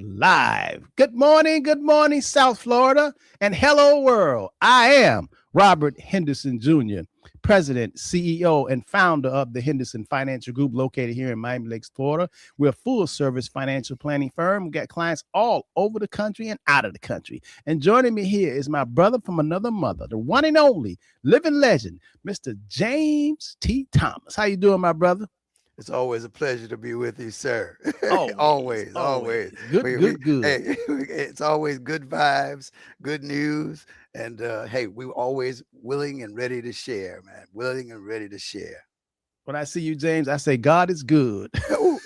live. Good morning, South Florida, and hello, world. I am Robert Henderson Jr., President, CEO, and founder of the Henderson Financial Group located here in Miami Lakes, Florida. We're a full service financial planning firm. We got clients all over the country and out of the country. And joining me here is my brother from another mother, the one and only living legend, Mr. James T. Thomas. How you doing, my brother? It's always a pleasure to be with you, sir. Always, always, always. always. Good, We, good, good. hey, it's always good vibes, good news, and hey, we're always willing and ready to share, man. Willing and ready to share. When I see you, James, I say, God is good. Ooh,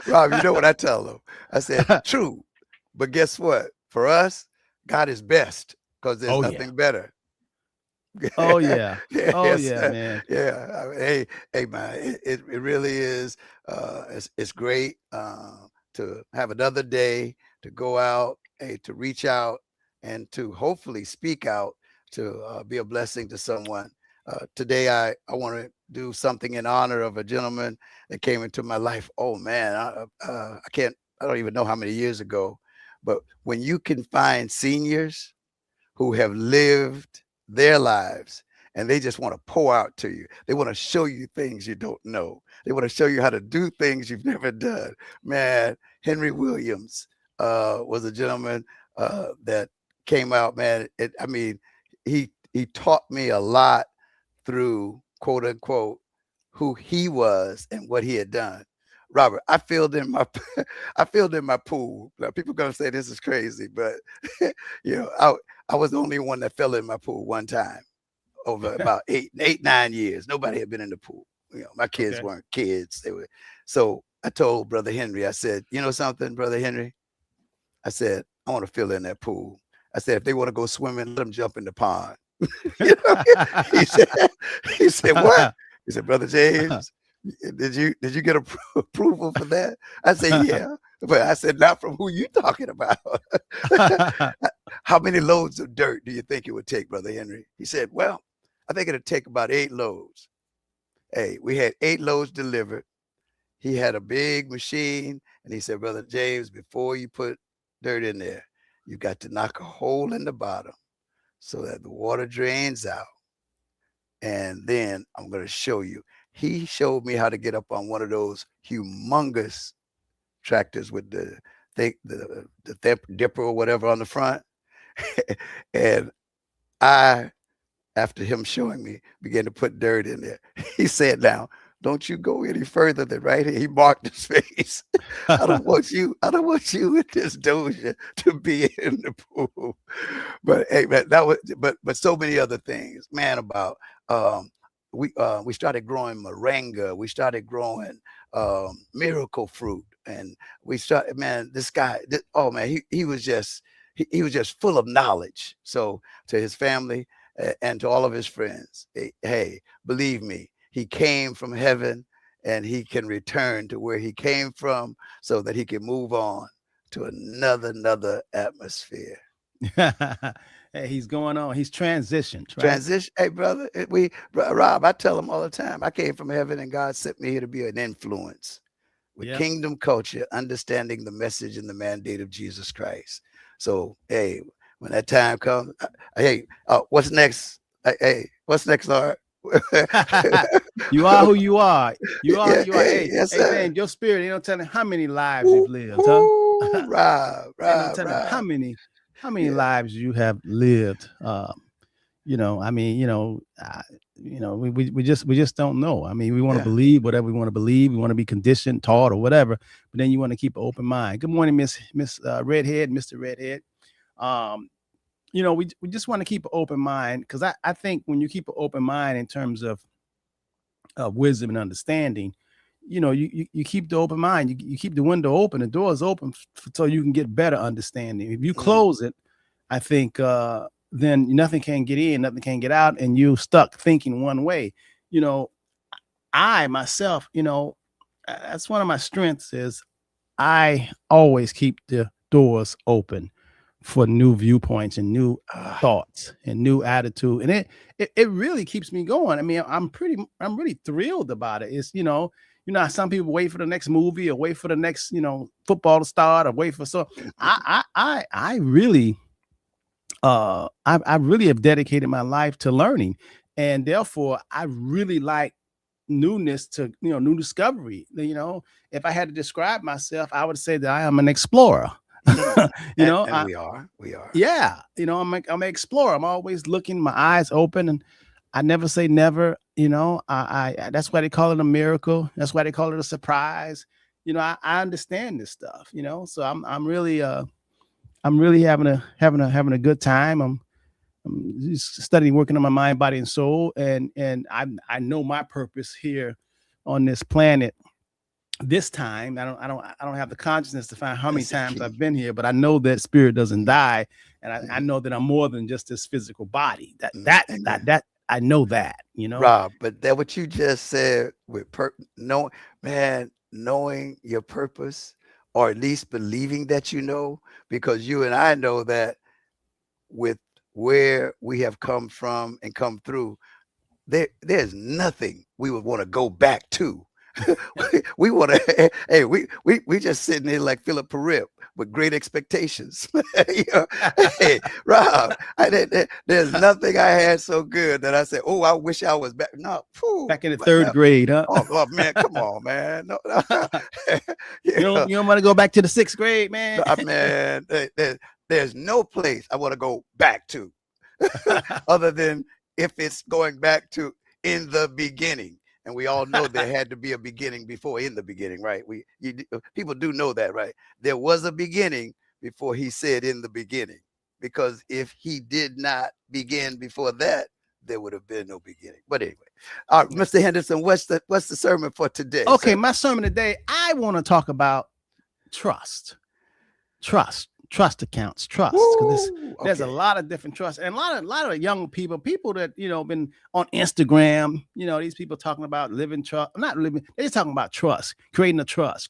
Rob, you know what I tell them? I said, true, but guess what? For us, God is best because there's Oh, yeah. nothing better. Oh, yeah. Oh, Yes, yeah, man. yeah. Hey, man, it really is. It's great to have another day to go out, hey, to reach out, and to hopefully speak out to be a blessing to someone. Today, I want to do something in honor of a gentleman that came into my life. Oh man, I don't even know how many years ago, but when you can find seniors who have lived their lives and they just want to pour out to you. They want to show you things you don't know. They want to show you how to do things you've never done. Man, Henry Williams was a gentleman that came out, man. He taught me a lot through quote unquote who he was and what he had done. Robert, I filled in my I filled in my pool. Now, people gonna say this is crazy, but you know, I was the only one that fell in my pool one time over about 9 years. Nobody had been in the pool. You know, my kids Okay. weren't kids. They were. So I told Brother Henry, I said, you know something, Brother Henry? I said, I want to fill in that pool. I said, if they want to go swimming, let them jump in the pond. You know, he said, he said, what? He said, Brother James, did you get approval for that? I said, yeah. But I said, not from who you talking about. How many loads of dirt do you think it would take, Brother Henry? He said, well, I think it'd take about 8 loads. Hey, we had 8 loads delivered. He had a big machine, and he said, Brother James, before you put dirt in there, you got to knock a hole in the bottom so that the water drains out. And then I'm going to show you. He showed me how to get up on one of those humongous tractors with the dipper or whatever on the front. And I, after him showing me, began to put dirt in there. He said, now, don't you go any further than right here. He marked his face. I don't want you with this doja to be in the pool. But hey, man, that was but so many other things, man, about we started growing moringa, we started growing miracle fruit, and we started, man, oh man, he was just he was just full of knowledge. So to his family and to all of his friends, hey, believe me, he came from heaven and he can return to where he came from so that he can move on to another atmosphere. Hey, he's going on. He's transitioned, right? Transition. Hey, brother, Rob, I tell him all the time, I came from heaven and God sent me here to be an influence with Yep. kingdom culture, understanding the message and the mandate of Jesus Christ. So, hey, when that time comes, hey, what's next? What's next, Lord? You are who you are. You are who Yeah, you are. hey, Hey, yes, hey, sir. man, your spirit ain't no telling how many lives Woo, you've lived, huh? woo, Rob, Ain't no Rob, telling Rob. how many Yeah, lives you have lived. I mean, we just don't know. I mean, we want to yeah. believe whatever we want to believe. We want to be conditioned, taught, or whatever. But then you want to keep an open mind. Good morning, Miss Redhead, Mr. Redhead. Um, we just want to keep an open mind because I think when you keep an open mind in terms of wisdom and understanding, you keep the open mind, you keep the window open, the doors open so you can get better understanding. If you Mm. close it, I think then nothing can get in, nothing can get out, and you stuck thinking one way. You know, I myself, that's one of my strengths is I always keep the doors open for new viewpoints and new Ah, thoughts and new attitude, and it really keeps me going. I mean, I'm really thrilled about it. It's You know, some people wait for the next movie or wait for the next, you know, football to start or wait for I really I really have dedicated my life to learning, and therefore I really like newness to, you know, new discovery. You know, if I had to describe myself, I would say that I am an explorer. You know, and we are. yeah, you know, I'm an explorer. I'm always looking, my eyes open, and I never say never. You know, I that's why they call it a miracle. That's why they call it a surprise. You know, I understand this stuff. You know, so I'm really having a good time. I'm just studying, working on my mind, body, and soul, and I know my purpose here on this planet. This time, I don't have the consciousness to find how many That's the times key. I've been here, but I know that spirit doesn't die, and I know that I'm more than just this physical body. Amen. That I know that, you know. Rob, but that what you just said with knowing your purpose, or at least believing that you know, because you and I know that with where we have come from and come through, there's nothing we would want to go back to. We want to, hey, we just sitting here like Philip Perrip with great expectations. You know, hey, Rob, there's nothing I had so good that I said, oh, I wish I was back. No, Back in the third grade, huh? Oh man, come on, man. No, You don't want to go back to the sixth grade, man. Man, there's no place I want to go back to other than if it's going back to in the beginning. And we all know there had to be a beginning before in the beginning, right? People do know that, right? There was a beginning before he said in the beginning, because if he did not begin before that, there would have been no beginning. But anyway, all right, Mr. Henderson, what's the sermon for today? Okay, sir? my sermon today, I want to talk about trust accounts, trust, because there's a lot of different trusts, and a lot of young people that, you know, been on Instagram, you know, these people talking about living trust, not living, they're just talking about trust, creating a trust.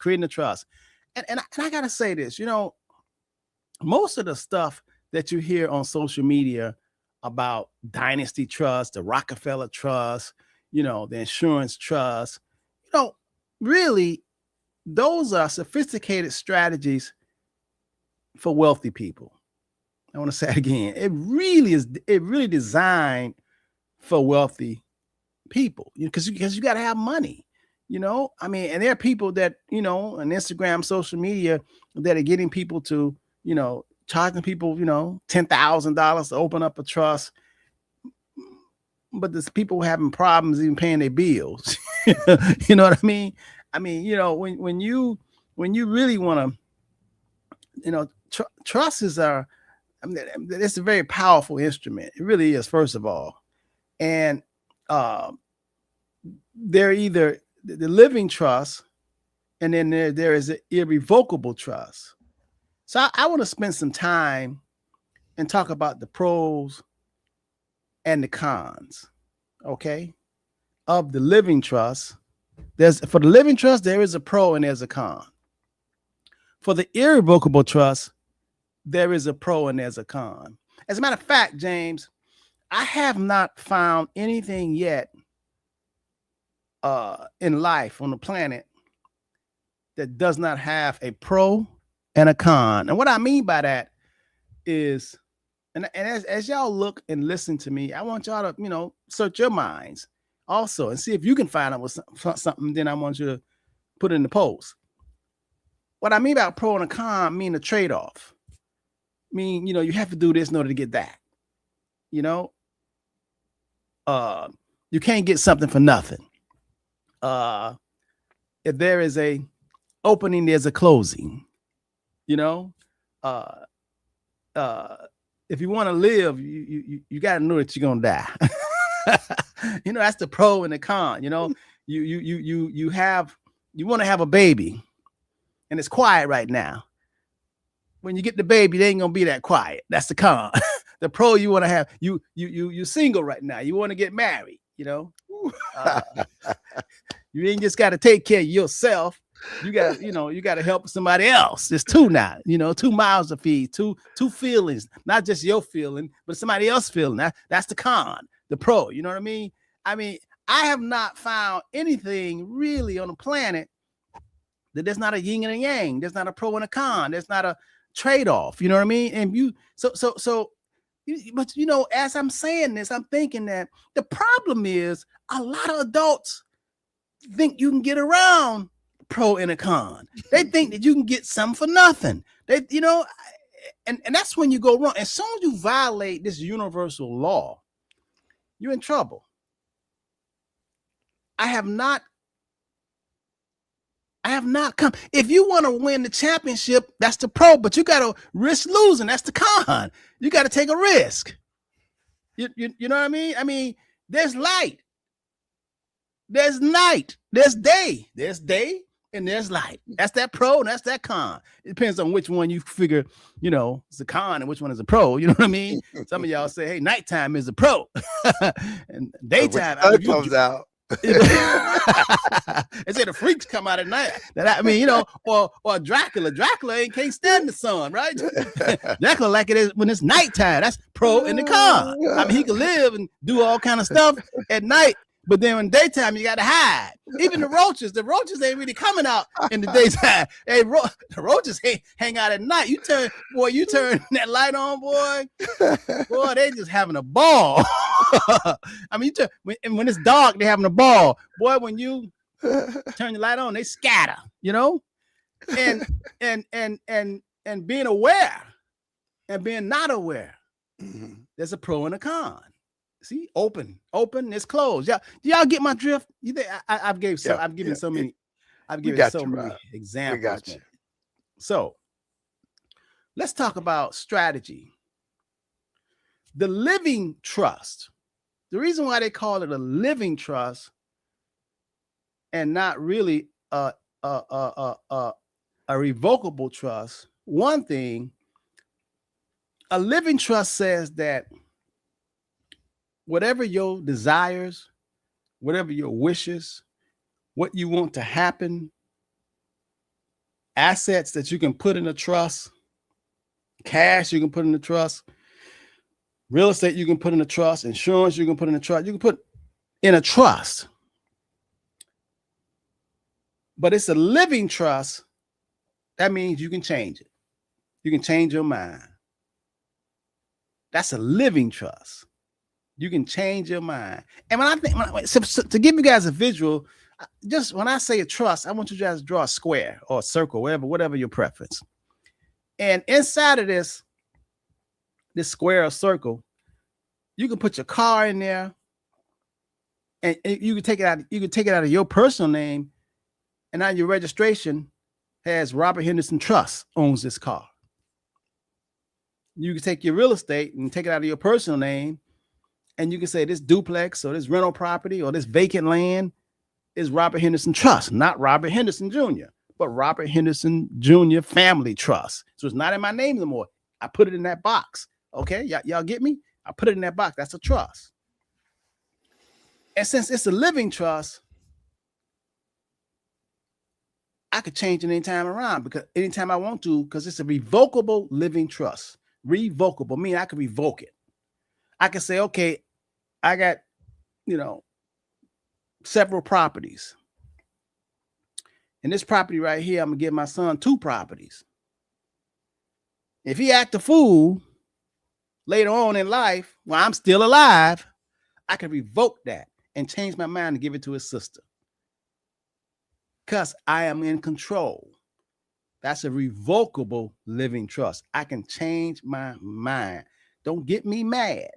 And I gotta say this, you know, most of the stuff that you hear on social media about Dynasty Trust, the Rockefeller Trust, you know, the insurance trust, you know, really, those are sophisticated strategies for wealthy people. I want to say it again. It really designed for wealthy people, because you got to have money, you know. I mean, and there are people that, you know, on Instagram, social media, that are getting people to, you know, charging people, you know, $10,000 to open up a trust, but there's people having problems even paying their bills. You know what I mean? I mean, you know, when you really want to, you know, trust is it's a very powerful instrument. It really is, first of all. And they're either the living trust, and then there is an irrevocable trust. So I want to spend some time and talk about the pros and the cons, okay, of the living trust. For the living trust, there is a pro and there's a con. For the irrevocable trust, there is a pro and there's a con. As a matter of fact, James, I have not found anything yet in life on the planet that does not have a pro and a con. And what I mean by that is, and as y'all look and listen to me, I want y'all to, you know, search your minds also and see if you can find out something. Then I want you to put it in the post. What I mean by pro and a con mean a trade-off. Mean, you know, you have to do this in order to get that. You know, you can't get something for nothing. If there is a opening, there's a closing. You know, if you want to live, you got to know that you're gonna die. You know, that's the pro and the con. You know, you want to have a baby, and it's quiet right now. When you get the baby, they ain't gonna be that quiet. That's the con. The pro, you want to have you single right now. You want to get married. You know, you ain't just got to take care of yourself. You got, you know, you got to help somebody else. There's two now. You know, 2 mouths to feed, two feelings, not just your feeling, but somebody else feeling. That's the con. The pro. You know what I mean? I mean, I have not found anything really on the planet that there's not a yin and a yang. There's not a pro and a con. There's not a trade-off. You know what I mean? And but you know, as I'm saying this, I'm thinking that the problem is a lot of adults think you can get around pro and a con. They think that you can get some for nothing. They, you know, and that's when you go wrong. As soon as you violate this universal law, you're in trouble. I have not come. If you want to win the championship, that's the pro, but you got to risk losing. That's the con. You got to take a risk. You know what I mean? I mean, there's light, there's night, there's day, and there's light. That's that pro and that's that con. It depends on which one you figure, you know, it's a con and which one is a pro. You know what I mean? Some of y'all say, hey, nighttime is a pro. And daytime comes out. They say the freaks come out at night. I mean, you know, or Dracula. Dracula can't stand the sun, right? Dracula like it is when it's nighttime. That's pro and the con. I mean, he can live and do all kind of stuff at night, but then in daytime you got to hide. Even the roaches ain't really coming out in the daytime. Hey, the roaches hang out at night. You turn that light on, boy, they just having a ball. I mean, when it's dark, they're having a ball. Boy, when you turn the light on, they scatter, you know? And being aware and being not aware, there's a pro and a con. See, open, it's closed. Yeah, do y'all get my drift? You think I've given so many examples. We got you. So let's talk about strategy. The living trust. The reason why they call it a living trust and not really a revocable trust. One thing, a living trust says that whatever your desires, whatever your wishes, what you want to happen, assets that you can put in a trust, cash you can put in a trust, real estate you can put in a trust, insurance you can put in a trust, you can put in a trust. But it's a living trust. That means you can change it. You can change your mind. That's a living trust. You can change your mind. And so to give you guys a visual, just when I say a trust, I want you guys to draw a square or a circle, whatever your preference. And inside of this square or circle, you can put your car in there, and you can take it out. You can take it out of your personal name, and now your registration has Robert Henderson Trust owns this car. You can take your real estate and take it out of your personal name, and you can say this duplex or this rental property or this vacant land is Robert Henderson Trust, not Robert Henderson Jr., but Robert Henderson Jr. Family Trust. So it's not in my name anymore. I put it in that box. Okay, y'all get me? I put it in that box. That's a trust. And since it's a living trust, I could change it anytime around, because anytime I want to, because it's a revocable living trust. Revocable, meaning I can revoke it. I can say, okay, I got, several properties. And this property right here, I'm gonna give my son 2 properties. If he act a fool later on in life, while I'm still alive, I can revoke that and change my mind and give it to his sister. Because I am in control. That's a revocable living trust. I can change my mind. Don't get me mad.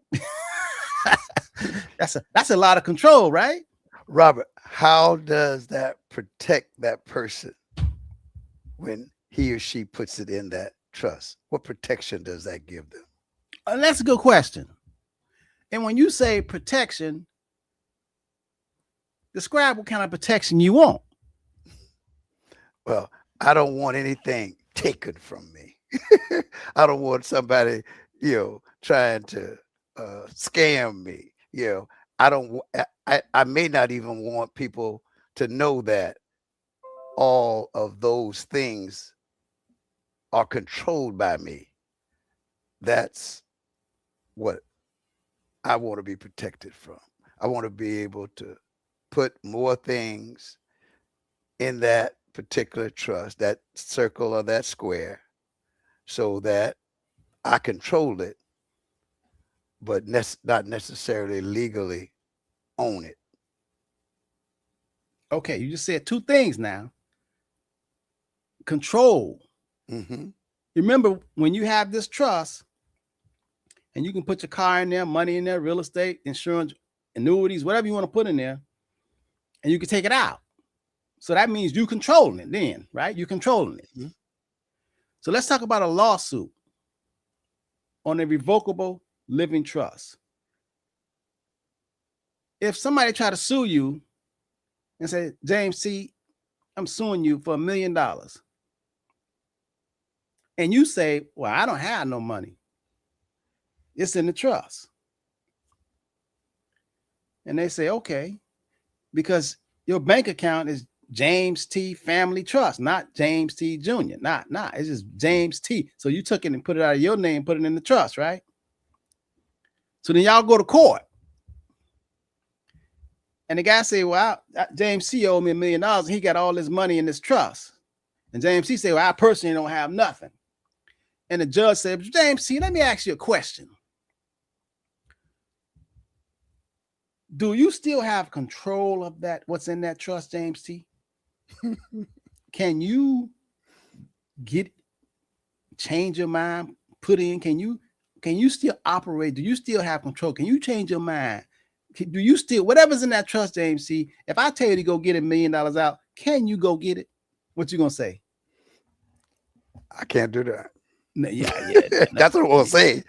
That's a lot of control, right? Robert, how does that protect that person when he or she puts it in that trust? What protection does that give them? That's a good question. And when you say protection, describe what kind of protection you want. Well, I don't want anything taken from me. I don't want somebody, trying to scam me. I may not even want people to know that all of those things are controlled by me. That's what I want to be protected from. I want to be able to put more things in that particular trust, that circle or that square, so that I control it, but not necessarily legally own it. Okay, you just said two things now. Control. Mm-hmm. Remember, when you have this trust, and you can put your car in there, money in there, real estate, insurance, annuities, whatever you want to put in there, and you can take it out. So that means you controlling it then, right? You're controlling it. Mm-hmm. So let's talk about a lawsuit on a revocable living trust. If somebody try to sue you and say, James T., I'm suing you for $1 million. And you say, well, I don't have no money. It's in the trust. And they say, okay, because your bank account is James T. Family Trust, not James T. Jr. Not, it's just James T. So you took it and put it out of your name, put it in the trust, right? So then y'all go to court. And the guy say, well, James C. owed me $1 million. And he got all this money in this trust. And James C. say, well, I personally don't have nothing. And the judge said, James C., let me ask you a question. Do you still have control of that, what's in that trust, James T? Can you change your mind, put in, can you still operate? Do you still have control? Can you change your mind? Do you still, whatever's in that trust, James C, if I tell you to go get $1 million out, can you go get it? What you gonna say? I can't do that. No, yeah. That's what I'm gonna say.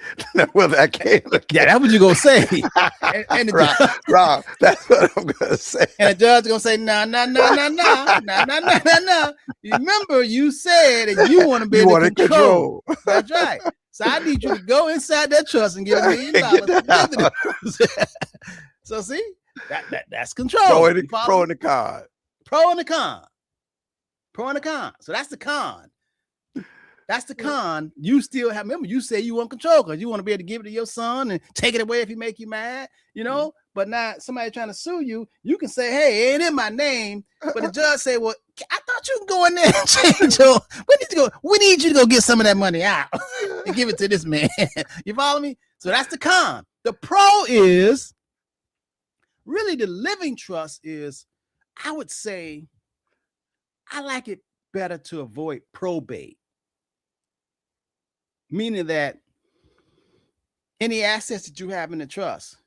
Well, I can't. Yeah, that's what you gonna say. And the Rob, that's what I'm gonna say. And the judge gonna say, no. Remember, you said that you want to be able to control. That's right. So I need you to go inside that trust and get $1 million. So see, that's control. Pro and the con. Pro and the con. Pro and the con. So that's the con. That's the con. You still have, remember, you say you want control because you want to be able to give it to your son and take it away if he make you mad, you know? But now somebody trying to sue you, you can say, hey, it ain't in my name. But the judge say, well, I thought you can go in there and change your, we need you to go get some of that money out and give it to this man. You follow me? So that's the con. The pro is, really the living trust is, I would say, I like it better to avoid probate. Meaning that any assets that you have in the trust,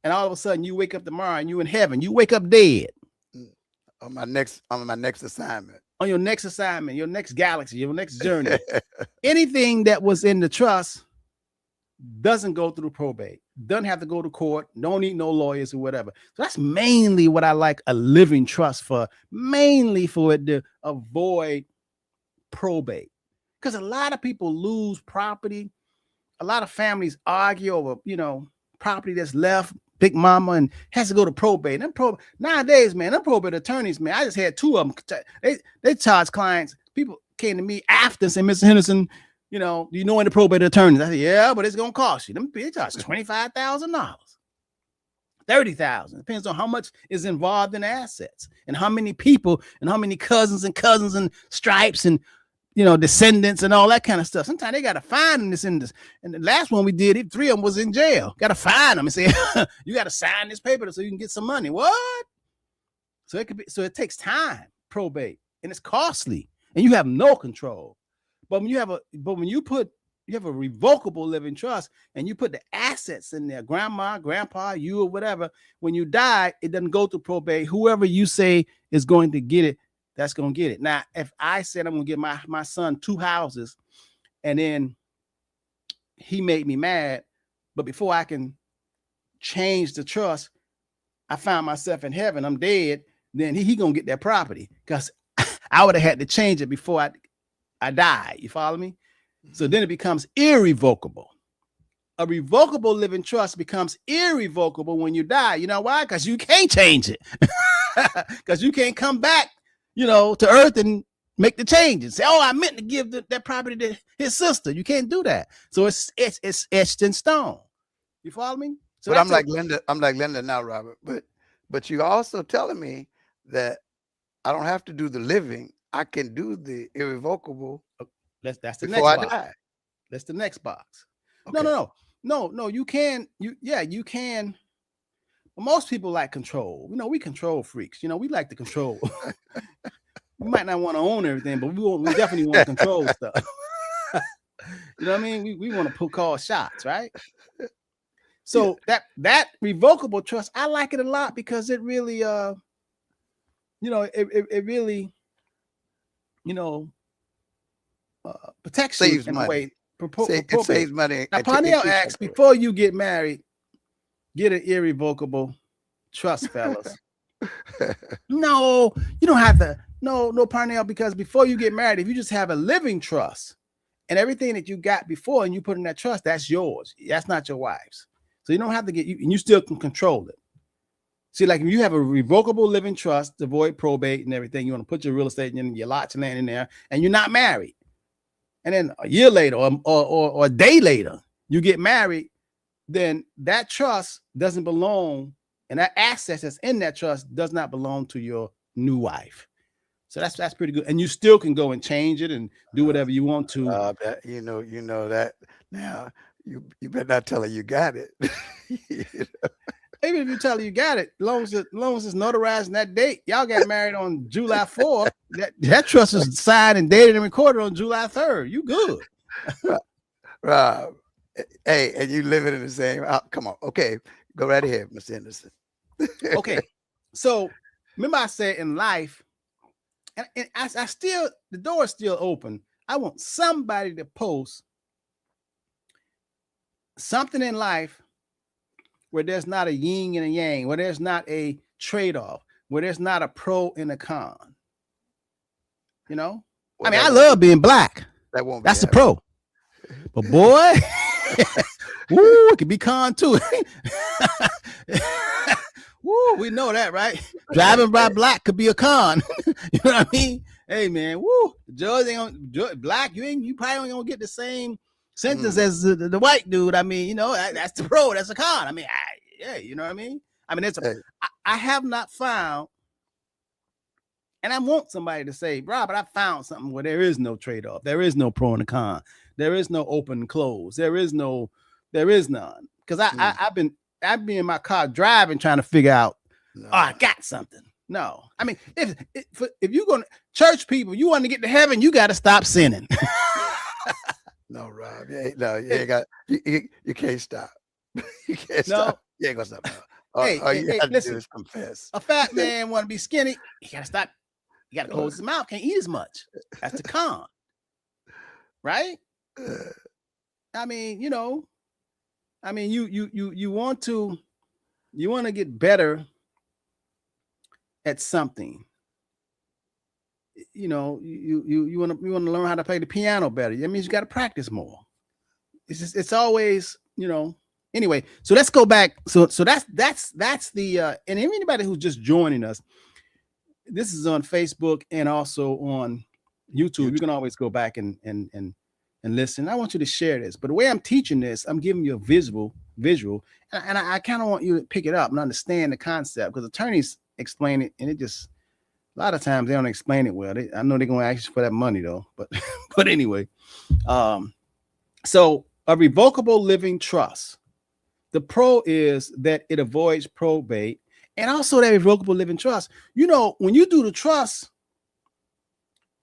and all of a sudden you wake up tomorrow and you in heaven, you wake up dead. On my next assignment. On your next assignment, your next galaxy, your next journey. Anything that was in the trust doesn't go through probate, doesn't have to go to court, don't need no lawyers or whatever. So that's mainly what I like a living trust for, mainly for it to avoid probate. Because a lot of people lose property. A lot of families argue over, property that's left, big mama, and has to go to probate. Nowadays, man, them probate attorneys, man, I just had two of them. They charge clients. People came to me after and said, Mr. Henderson, do you know any probate attorneys? I said, yeah, but it's going to cost you. They charge $25,000, $30,000. Depends on how much is involved in assets and how many people and how many cousins and stripes and descendants and all that kind of stuff. Sometimes they got to find them in this. And the last one we did, 3 of them was in jail. Got to find them and say, you got to sign this paper so you can get some money. What? So it takes time, probate, and it's costly, and you have no control. But when you have a revocable living trust and you put the assets in there, grandma, grandpa, you or whatever, when you die, it doesn't go through probate. Whoever you say is going to get it, that's going to get it. Now, if I said I'm going to give my son 2 houses and then he made me mad, but before I can change the trust, I found myself in heaven, I'm dead, then he going to get that property because I would have had to change it before I died. You follow me? So then it becomes irrevocable. A revocable living trust becomes irrevocable when you die. You know why? Because you can't change it. Because you can't come back to earth and make the changes. Say, I meant to give that property to his sister. You can't do that. So it's etched in stone. You follow me? So but I'm like Linda now, Robert. But but you also telling me that I don't have to do the living. I can do the irrevocable That's the before next I box. die. That's the next box. Okay. No. You can. You can. But most people like control. We control freaks. We like to control. We might not want to own everything, but we definitely want to control stuff. You know what I mean? We want to call shots, right? So that revocable trust, I like it a lot because it really it really protects you Saves in a money. way. It saves money. Now, Parnell asks, before you get married, get an irrevocable trust, fellas. No, you don't have to. No, Parnell, because before you get married, if you just have a living trust and everything that you got before and you put in that trust, that's yours. That's not your wife's. So you don't have to and you still can control it. See, like if you have a revocable living trust, avoid probate and everything, you want to put your real estate and your lots of land in there, and you're not married. And then a year later or a day later, you get married, then that trust doesn't belong, and that asset that's in that trust does not belong to your new wife. So that's pretty good. And you still can go and change it and do whatever you want to. You know that now. You better not tell her you got it. Even if you tell her you got it, as long as it's notarized in that date, y'all got married on July 4th. That trust is signed and dated and recorded on July 3rd. You good. Rob, hey, and you living in the same house. Come on. Okay, go right ahead, Mr. Henderson. Okay, so remember I said in life, and I still, the door is still open. I want somebody to post something in life where there's not a yin and a yang, where there's not a trade-off, where there's not a pro and a con. Well, I love being black. That's the pro. But boy, woo, it can be con too. Woo, we know that, right? Driving by black could be a con. You know what I mean? Hey man, woo, judge ain't gonna black. You probably ain't gonna get the same sentence as the white dude. I mean, that's the pro, that's a con. I mean, you know what I mean? I mean, I have not found, and I want somebody to say, bro, but I found something where there is no trade-off. There is no pro and a con. There is no open and close. There is none. Because I've been in my car driving trying to figure out, I got something. No. I mean, if you're going to church people, you want to get to heaven, you got to stop sinning. No, Rob. You can't stop. You can't stop. You ain't gonna stop. All you got to do is confess. A fat man want to be skinny. You got to stop. You got to close his mouth. Can't eat as much. That's the con. Right? I mean, you want to get better at something. You want to learn how to play the piano better. That means you got to practice more. It's always, anyway. So let's go back. So that's the and anybody who's just joining us, this is on Facebook and also on YouTube. You can always go back and listen. I want you to share this. But the way I'm teaching this, I'm giving you a visual, and I kind of want you to pick it up and understand the concept, because attorneys explain it, and it just a lot of times they don't explain it well. I know they're going to ask you for that money though, but anyway. So a revocable living trust. The pro is that it avoids probate, and also that revocable living trust. When you do the trust,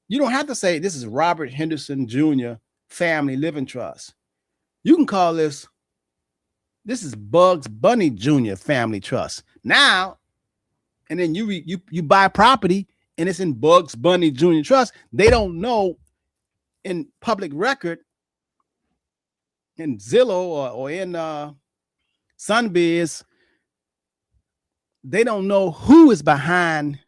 you don't have to say this is Robert Henderson Jr. Family Living Trust. You can call this is Bugs Bunny Jr. Family Trust. Now, and then you buy property and it's in Bugs Bunny Jr. Trust. They don't know in public record in Zillow or in Sunbiz, they don't know who is behind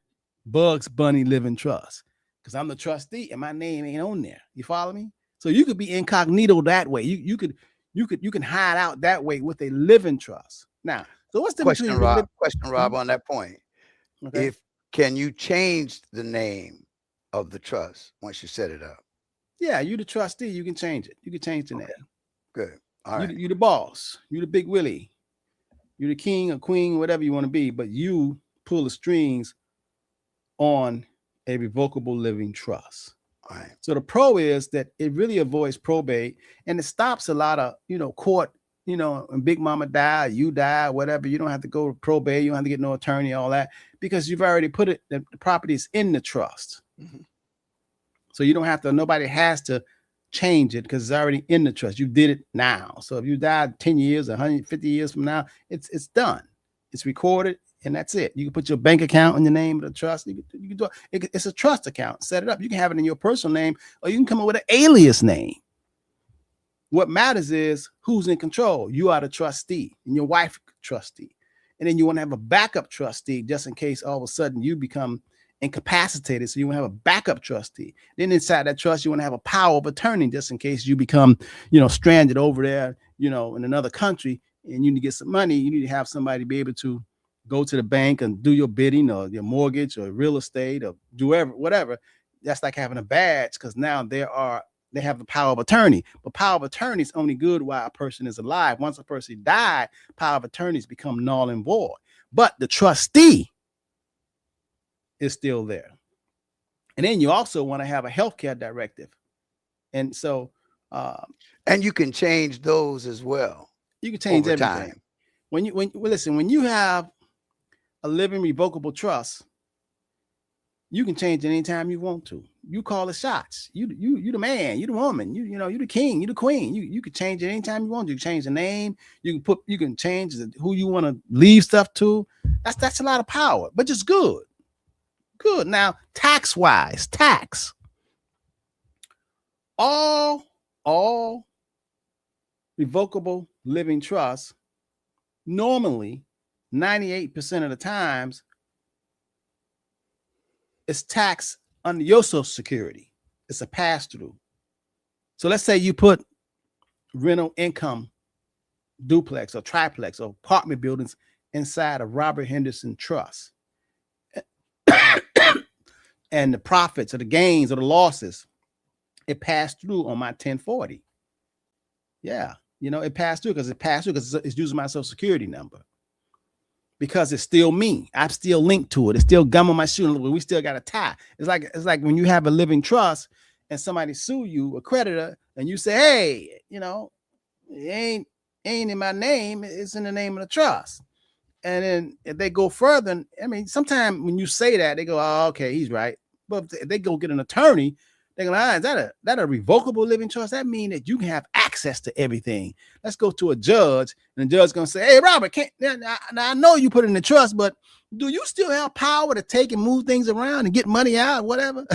Bugs Bunny Living Trust, because I'm the trustee and my name ain't on there. You follow me? So you could be incognito that way. You can hide out that way with a living trust. Now, so what's the question, Rob, on that point? Okay. Can you change the name of the trust once you set it up? Yeah, you the trustee. You can change it. You can change the name. Good. All right. You the boss. You the big Willie. You the king or queen, whatever you want to be. But you pull the strings on a revocable living trust. All right. So the pro is that it really avoids probate, and it stops a lot of, court, and Big Mama die, you die, whatever. You don't have to go to probate. You don't have to get no attorney, all that, because you've already put it, the property is in the trust. Mhm. So you don't have to, nobody has to change it because it's already in the trust. You did it now. So if you died 10 years, 150 years from now, it's done. It's recorded. And that's it. You can put your bank account in the name of the trust. You can do it. It's a trust account. Set it up. You can have it in your personal name, or you can come up with an alias name. What matters is who's in control. You are the trustee, and your wife trustee. And then you want to have a backup trustee just in case all of a sudden you become incapacitated. So you want to have a backup trustee. Then inside that trust, you want to have a power of attorney just in case you become, stranded over there, in another country, and you need to get some money. You need to have somebody be able to go to the bank and do your bidding, or your mortgage, or real estate, or do whatever. That's like having a badge, because now they have the power of attorney. But power of attorney is only good while a person is alive. Once a person died, power of attorneys become null and void. But the trustee is still there. And then you also want to have a healthcare directive. And so and you can change those as well. You can change over everything. time. When you have a living revocable trust, you can change it anytime you want to. You call the shots. You the man, you the woman, you the king, you the queen. You can change it anytime you want. You can change the name. You can change who you want to leave stuff to. That's a lot of power, but just good. Good. Now, tax all revocable living trusts, normally 98% of the times, it's taxed under your Social Security. It's a pass-through. So let's say you put rental income duplex or triplex or apartment buildings inside of Robert Henderson Trust. And the profits or the gains or the losses, it passed through on my 1040. Yeah, it passed through because it's using my Social Security number. Because it's still me. I'm still linked to it. It's still gum on my shoe. We still got a tie. It's like when you have a living trust and somebody sue you, a creditor, and you say, hey, it ain't in my name. It's in the name of the trust. And then if they go further, sometimes when you say that, they go, oh, okay, he's right. But if they go get an attorney, they go, is that a revocable living trust? That means that you can have access to everything. Let's go to a judge, and the judge's gonna say, hey, Robert, now I know you put it in the trust, but do you still have power to take and move things around and get money out, whatever?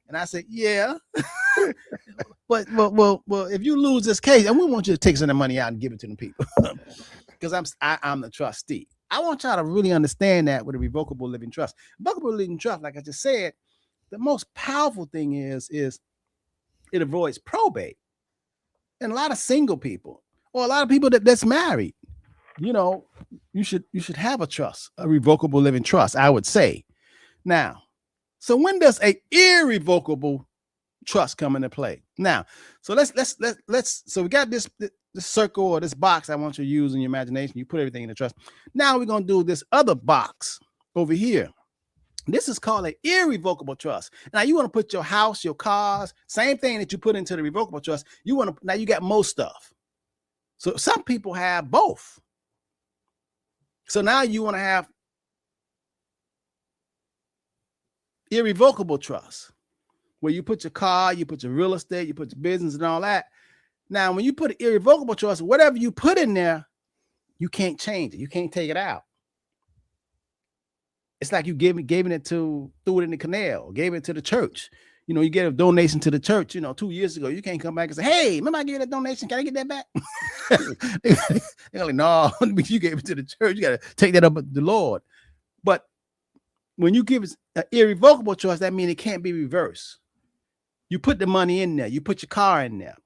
And I said, yeah. but if you lose this case, and we want you to take some of the money out and give it to the people, because I'm the trustee. I want y'all to really understand that with a revocable living trust. Revocable living trust, like I just said, the most powerful thing is it avoids probate. And a lot of single people, or a lot of people that's married, you should have a trust, a revocable living trust, I would say. Now, so when does a irrevocable trust come into play? Now, so let's so we got this circle or this box I want you to use in your imagination. You put everything in the trust. Now we're gonna do this other box over here. This is called an irrevocable trust. Now you want to put your house, your cars, same thing that you put into the revocable trust. Now you got most stuff. So some people have both. So now you want to have irrevocable trust, where you put your car, you put your real estate, you put your business and all that. Now, when you put an irrevocable trust, whatever you put in there, you can't change it. You can't take it out. It's like you threw it in the canal, gave it to the church. You get a donation to the church, 2 years ago. You can't come back and say, hey, remember I gave you that donation? Can I get that back? They're like, no, you gave it to the church. You got to take that up with the Lord. But when you give an irrevocable trust, that means it can't be reversed. You put the money in there. You put your car in there.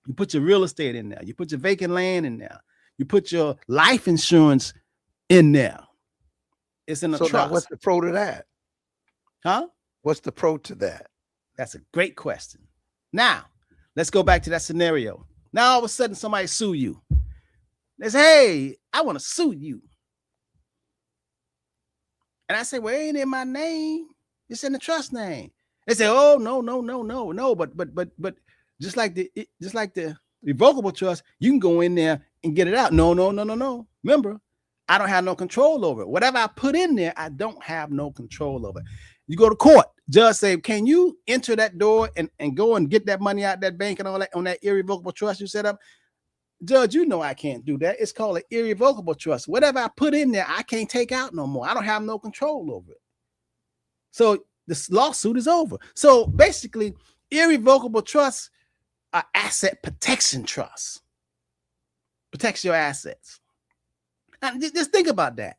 You put your real estate in there. You put your vacant land in there. You put your life insurance in there. It's in a trust. Now what's the pro to that? Huh? What's the pro to that? That's a great question. Now, let's go back to that scenario. Now, all of a sudden, somebody sue you. They say, hey, I want to sue you. And I say, well, it ain't in my name. It's in the trust name. They say, oh, no. But just like the revocable trust, you can go in there and get it out. No. Remember, I don't have no control over it. Whatever I put in there, I don't have no control over it. You go to court, judge say, can you enter that door and go and get that money out that bank and all that on that irrevocable trust you set up? Judge, you know I can't do that. It's called an irrevocable trust. Whatever I put in there, I can't take out no more. I don't have no control over it. So this lawsuit is over. So basically, irrevocable trusts are asset protection trusts. Protects your assets. And just think about that.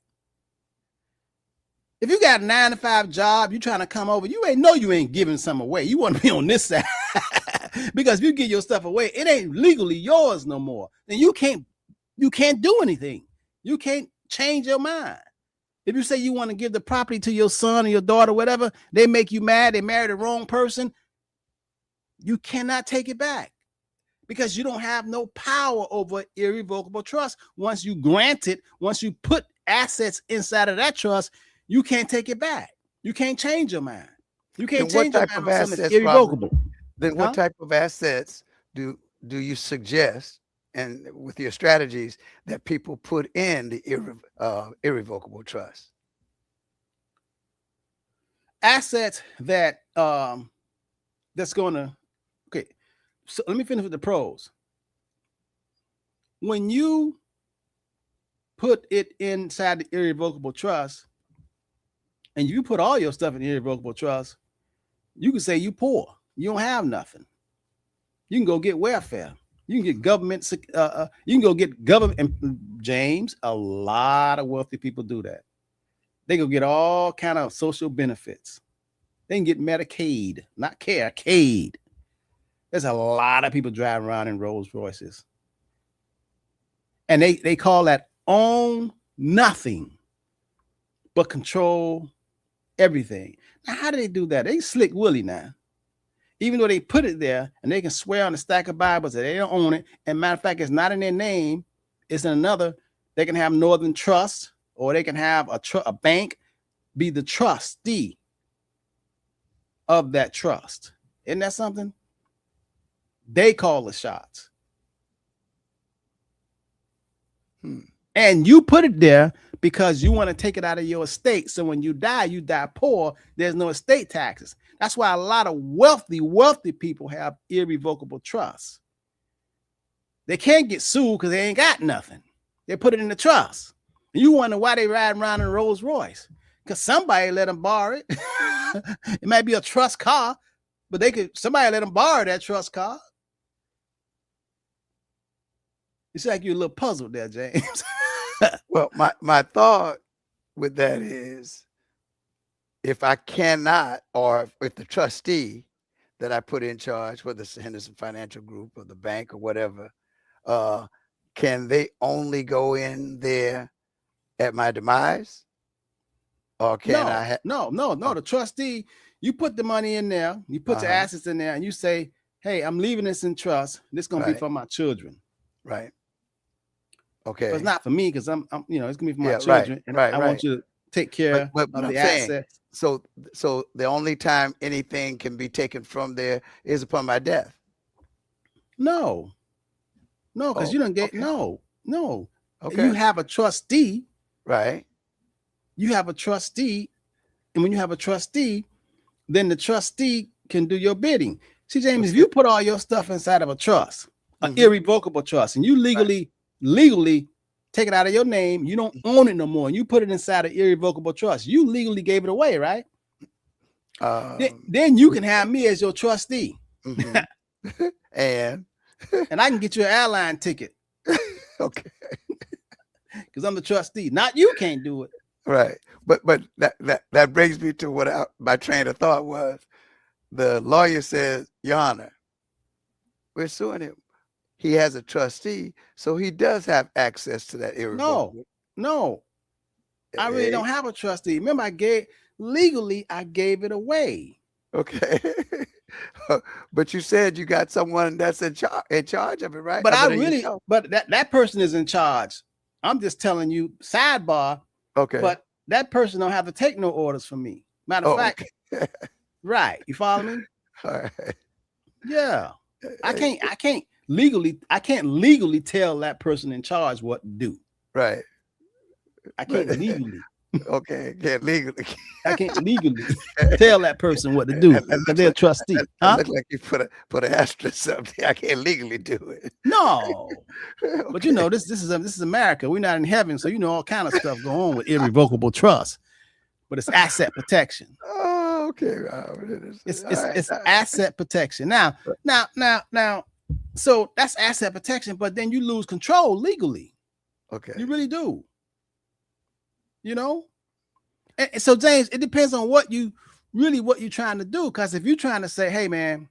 If you got a 9-to-5 job, you trying to come over, you ain't giving some away. You want to be on this side. Because if you give your stuff away, it ain't legally yours no more. Then you can't do anything. You can't change your mind. If you say you want to give the property to your son or your daughter, whatever, they make you mad, they married the wrong person, you cannot take it back because you don't have no power over irrevocable trust. Once you grant it, once you put assets inside of that trust, you can't take it back. You can't change your mind. You can't change your mind on something that's irrevocable. Then what type of assets do you suggest, and with your strategies, that people put in the irrevocable trust? Assets that that's gonna, okay. So let me finish with the pros. When you put it inside the irrevocable trust, and you put all your stuff in the irrevocable trust, you can say you poor. You don't have nothing. You can go get welfare. You can get government. You can go get government. And James, a lot of wealthy people do that. They go get all kind of social benefits. They can get Medicaid, not care, Caid. There's a lot of people driving around in Rolls Royces. And they call that own nothing, but control everything. Now, how do they do that? They slick Willie now. Even though they put it there and they can swear on a stack of Bibles that they don't own it. And matter of fact, it's not in their name. It's in another. They can have Northern Trust, or they can have a bank be the trustee of that trust. Isn't that something? They call the shots. And you put it there because you want to take it out of your estate. So when you die poor. There's no estate taxes. That's why a lot of wealthy people have irrevocable trusts. They can't get sued because they ain't got nothing. They put it in the trust. And you wonder why they ride around in a Rolls Royce. Because somebody let them borrow it. It might be a trust car, but somebody let them borrow that trust car. It's like you're a little puzzled there, James. Well, my thought with that is, if I cannot, or if the trustee that I put in charge, whether it's the Henderson Financial Group or the bank or whatever, can they only go in there at my demise? Or can I have no. The trustee, you put the money in there, you put the assets in there, and you say, hey, I'm leaving this in trust. This is gonna be for my children. Right. Okay. But it's not for me because I'm it's gonna be for my children. And I want you to take care of the assets. So the only time anything can be taken from there is upon my death. No, because you don't get no. Okay. You have a trustee, right? You have a trustee, and when you have a trustee, then the trustee can do your bidding. See, James, if you put all your stuff inside of a trust, an irrevocable trust, and you legally take it out of your name, you don't own it no more, and you put it inside an irrevocable trust, you legally gave it away, right? Then you can have me as your trustee. And I can get you an airline ticket. Okay. Because I'm the trustee. Not you can't do it. Right. But that brings me to what my train of thought was. The lawyer says, Your Honor, we're suing him. He has a trustee, so he does have access to that irrevocable. No. I really don't have a trustee. Remember, I gave it away. Okay. But you said you got someone that's in charge of it, right? But but that person is in charge. I'm just telling you, sidebar. Okay. But that person don't have to take no orders from me. Matter of Oh, fact, okay. right? You follow me? All right. Yeah. I Hey, can't legally tell that person in charge what to do. right. I But can't legally. okay, can't legally. I can't legally tell that person what to do That because looks they're a like trustee. that Huh? look like you put an asterisk up there. I can't legally do it. No. But you Okay. know, this is America. We're not in heaven, so you know all kind of stuff go on with irrevocable trust. But it's asset protection. Oh, okay. Robert. It's All it's right. it's asset protection. Now. So that's asset protection, but then you lose control legally. Okay. You really do. You know? And so James, it depends on what you're trying to do. Because if you're trying to say, hey man,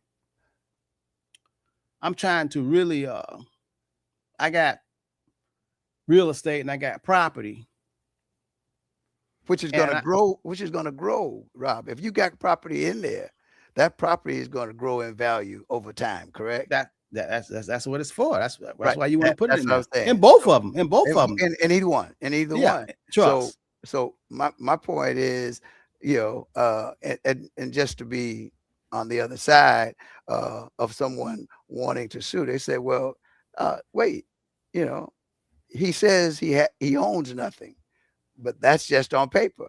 I'm trying to really I got real estate and I got property. Which is going to grow, Rob. If you got property in there, that property is going to grow in value over time, correct? That's what it's for. That's Right. why you want to put it That's in what I there. was saying. In both of them. In both of them. In either one. In either Yeah. one. Trust. So my point is, and just to be on the other side of someone wanting to sue, they say, well, wait, he says he owns nothing, but that's just on paper.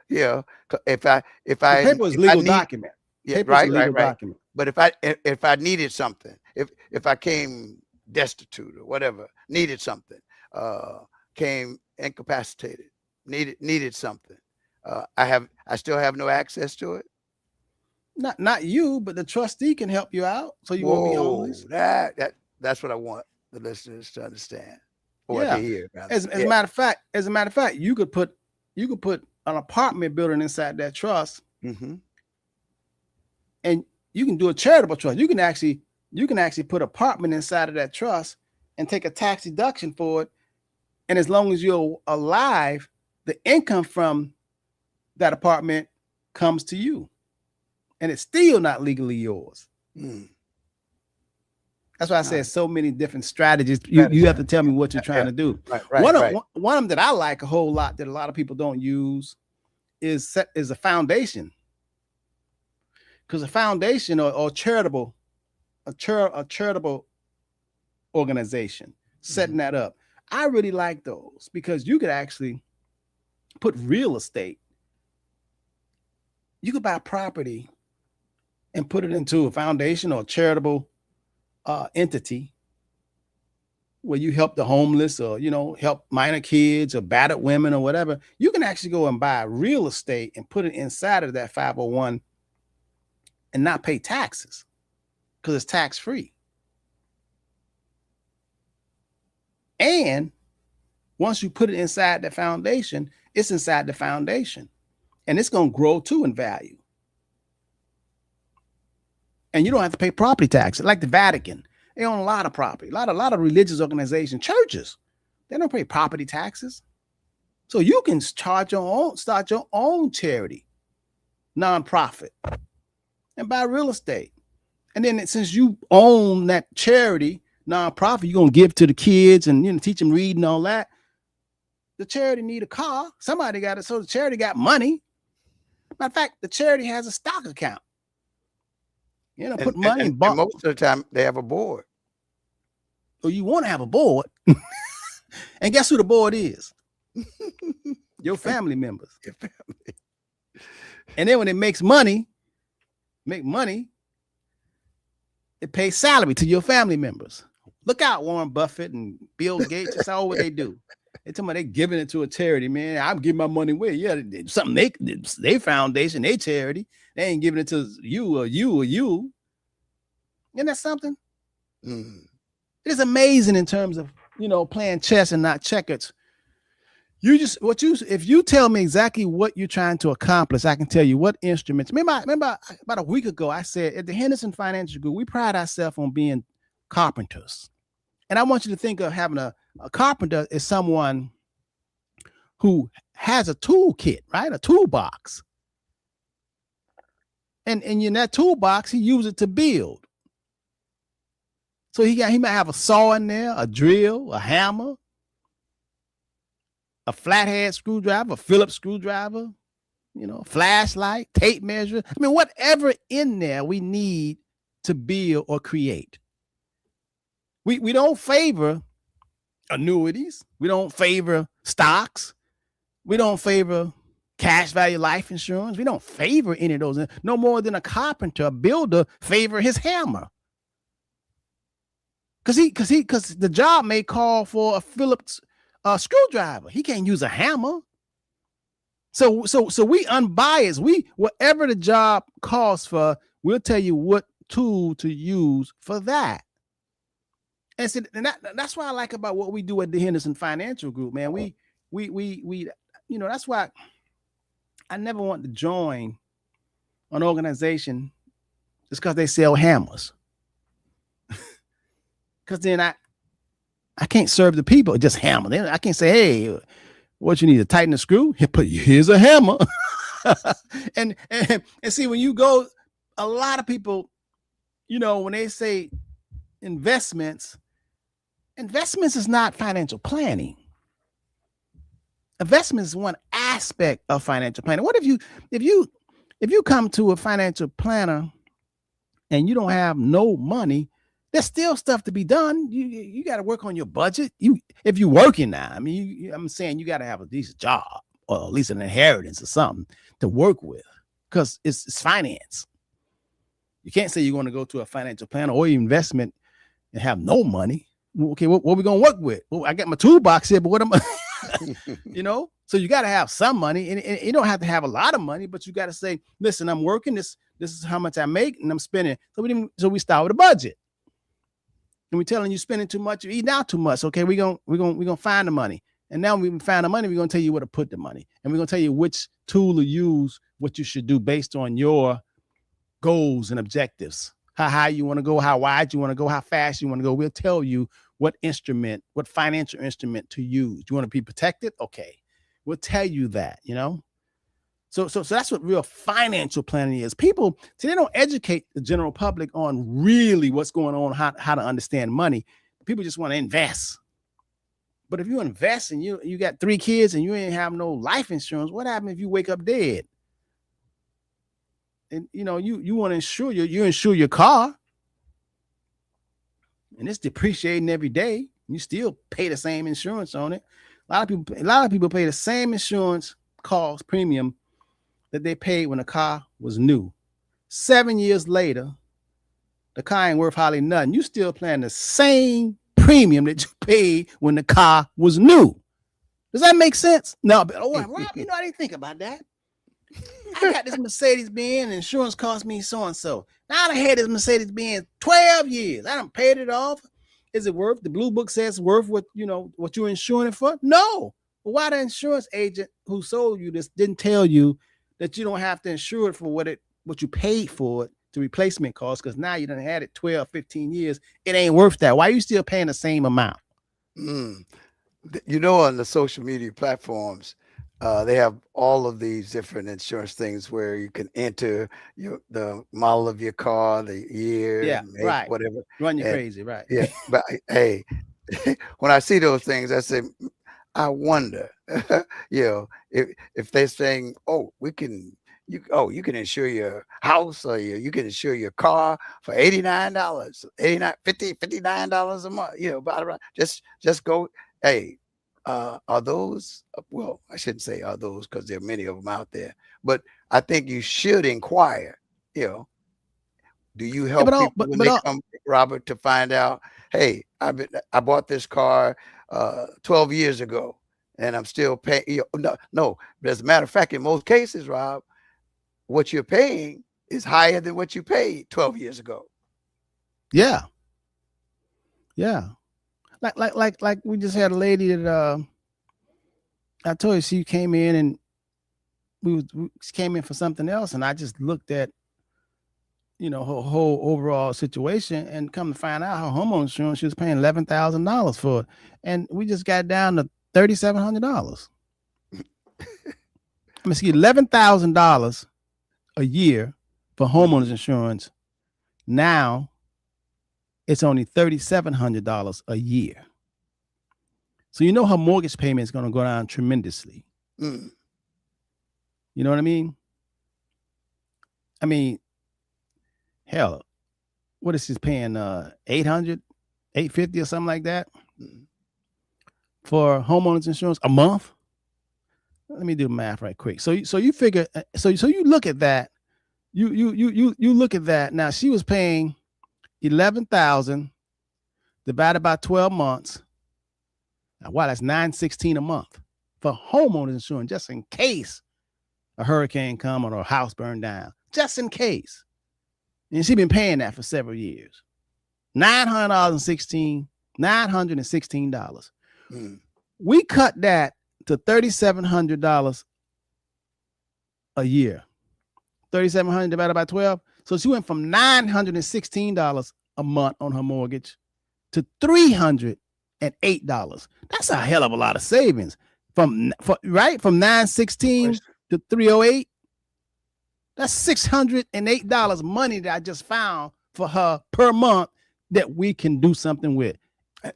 If I The paper is legal document. yeah, Paper right, is a legal right. document. But if I needed something, if I came destitute or whatever, needed something, came incapacitated, needed something, I still have no access to it. Not you, but the trustee can help you out, so you won't be homeless. That's what I want the listeners to understand or to hear. As a matter of fact, you could put an apartment building inside that trust, and you can do a charitable trust. You can actually put apartment inside of that trust and take a tax deduction for it. And as long as you're alive, the income from that apartment comes to you, and it's still not legally yours. That's why I said so many different strategies. You have to tell me what you're trying to do. Right. One of them that I like a whole lot that a lot of people don't use is a foundation. Because a foundation or charitable organization setting that up, I really like those because you could actually put real estate. You could buy property and put it into a foundation or a charitable entity where you help the homeless or help minor kids or battered women or whatever. You can actually go and buy real estate and put it inside of that 501 and not pay taxes because it's tax free. And once you put it inside the foundation, it's inside the foundation and it's going to grow too in value. And you don't have to pay property taxes like the Vatican. They own a lot of property, a lot of religious organizations, churches. They don't pay property taxes. So you can start your own charity, nonprofit, and buy real estate. And then since you own that charity, nonprofit, you're going to give to the kids and teach them reading and all that. The charity need a car. Somebody got it. So the charity got money. Matter of fact, the charity has a stock account. Put money in. And most of the time they have a board. So you want to have a board. And guess who the board is? Your family members. Your family. And then when it makes money, it pays salary to your family members. Look out, Warren Buffett and Bill Gates. That's all what they do. They tell me they giving it to a charity, man. I'm giving my money away. Yeah, something they foundation, they charity. They ain't giving it to you or you or you. Isn't that something? It is amazing in terms of playing chess and not checkers. If you tell me exactly what you're trying to accomplish, I can tell you what instruments. Remember about a week ago, I said at the Henderson Financial Group, we pride ourselves on being carpenters. And I want you to think of having a carpenter as someone who has a toolkit, right? A toolbox. And in that toolbox, he uses it to build. So he might have a saw in there, a drill, a hammer, a flathead screwdriver, a Phillips screwdriver, flashlight, tape measure. I mean, whatever in there we need to build or create. We don't favor annuities. We don't favor stocks. We don't favor cash value life insurance. We don't favor any of those. No more than a carpenter, a builder favor his hammer. Because the job may call for a Phillips screwdriver. He can't use a hammer. So we unbiased. Whatever the job calls for, we'll tell you what tool to use for that. And so that's what I like about what we do at the Henderson Financial Group, man. We that's why I never want to join an organization just because they sell hammers. Because then I can't serve the people, just hammer. I can't say, hey, what you need to tighten the screw? Here's a hammer. and see, when you go, a lot of people, when they say investments is not financial planning. Investment is one aspect of financial planning. What if you come to a financial planner and you don't have no money? There's still stuff to be done. You got to work on your budget. If you're working now, I mean, I'm saying you got to have a decent job or at least an inheritance or something to work with, because it's finance. You can't say you're going to go to a financial planner or investment and have no money. Okay, what are we going to work with? Well, I got my toolbox here, but what am I? So you got to have some money, and you don't have to have a lot of money, but you got to say, listen, I'm working this is how much I make and I'm spending. So we start with a budget. And we're telling you spending too much, you're eating out too much. Okay, we're gonna find the money. And now we found the money, we're gonna tell you where to put the money. And we're gonna tell you which tool to use, what you should do based on your goals and objectives. How high you want to go, how wide you want to go, how fast you want to go. We'll tell you what financial instrument to use. You want to be protected? Okay. We'll tell you that, So that's what real financial planning is. People, they don't educate the general public on really what's going on, how to understand money. People just want to invest. But if you invest and you got 3 kids and you ain't have no life insurance, what happens if you wake up dead? And you want to insure you insure your car, and it's depreciating every day. You still pay the same insurance on it. A lot of people pay the same insurance cost premium that they paid when the car was new. 7 years later, the car ain't worth hardly nothing. You still paying the same premium that you paid when the car was new. Does that make sense? No, but Rob, I didn't think about that. I got this Mercedes-Benz, insurance cost me so-and-so. Now I had this Mercedes-Benz 12 years. I done paid it off. Is it worth? The blue book says worth what you're insuring it for? No. But why the insurance agent who sold you this didn't tell you that you don't have to insure it for what you paid for it to replacement cost, because now you done had it 12, 15 years. It ain't worth that. Why are you still paying the same amount? On the social media platforms, they have all of these different insurance things where you can enter the model of your car, the year, right, whatever. Run you crazy, right? Yeah, but hey, when I see those things, I say, I wonder, if they're saying, oh, you can insure your house or you can insure your car for $89, $59 a month, just go, hey. Are those, well, I shouldn't say are those because there are many of them out there, but I think you should inquire, do you help people when they come, Robert, to find out, hey, I bought this car 12 years ago and I'm still paying, no, but as a matter of fact, in most cases, Rob, what you're paying is higher than what you paid 12 years ago. Yeah. Yeah. Like we just had a lady that I told you she came in and we came in for something else, and I just looked at her whole overall situation, and come to find out her homeowner insurance, she was paying $11,000 for it, and we just got down to $3,700. $11,000 a year for homeowners insurance. Now it's only $3,700 a year. So you know her mortgage payment is going to go down tremendously. Mm. You know what I mean? I mean, hell, what is she paying? 800, 850 or something like that Mm. for homeowners insurance a month. Let me do the math right quick. So you figure, so you look at that. You look at that. Now she was paying 11,000 divided by 12 months. Now, wow, that's $916 a month for homeowners insurance, just in case a hurricane come or a house burned down, just in case. And she's been paying that for several years. $916. Mm. We cut that to $3,700 a year. 3,700 divided by 12. So she went from $916 a month on her mortgage to $308. That's a hell of a lot of savings. From 916 to 308. That's $608 money that I just found for her per month that we can do something with.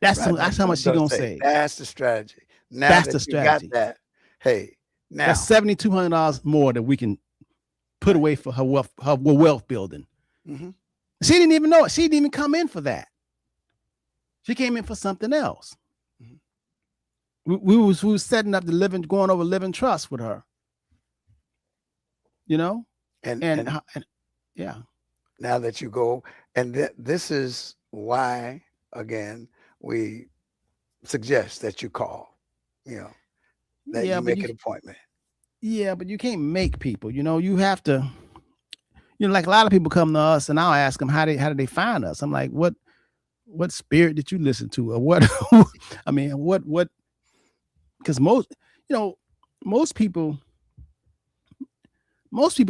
That's how much she's gonna save. That's the strategy. Now That's that the strategy. You got that. Hey, now that's $7,200 more that we can put away for her wealth building. Mm-hmm. She didn't even know it. She didn't even come in for that. She came in for something else. Mm-hmm. We was setting up going over living trust with her. You know, and yeah. Now that you go, and this is why again we suggest that you call. You know, that you make an appointment. Yeah, but you can't make people. You know, you have to. You know, like a lot of people come to us, and I'll ask them how did they find us. I'm like, what spirit did you listen to, or what? I mean, what? Because most people